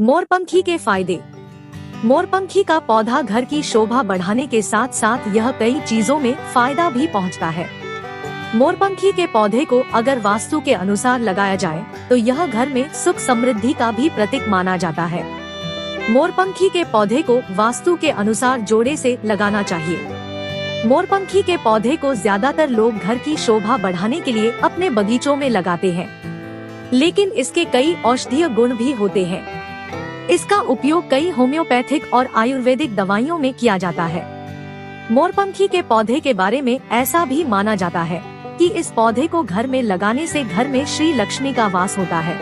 मोरपंखी के फायदे। मोरपंखी का पौधा घर की शोभा बढ़ाने के साथ साथ यह कई चीजों में फायदा भी पहुंचता है। मोरपंखी के पौधे को अगर वास्तु के अनुसार लगाया जाए तो यह घर में सुख समृद्धि का भी प्रतीक माना जाता है। मोरपंखी के पौधे को वास्तु के अनुसार जोड़े से लगाना चाहिए। मोरपंखी के पौधे को ज्यादातर लोग घर की शोभा बढ़ाने के लिए अपने बगीचों में लगाते हैं, लेकिन इसके कई औषधीय गुण भी होते हैं। इसका उपयोग कई होम्योपैथिक और आयुर्वेदिक दवाइयों में किया जाता है। मोरपंखी के पौधे के बारे में ऐसा भी माना जाता है कि इस पौधे को घर में लगाने से घर में श्री लक्ष्मी का वास होता है।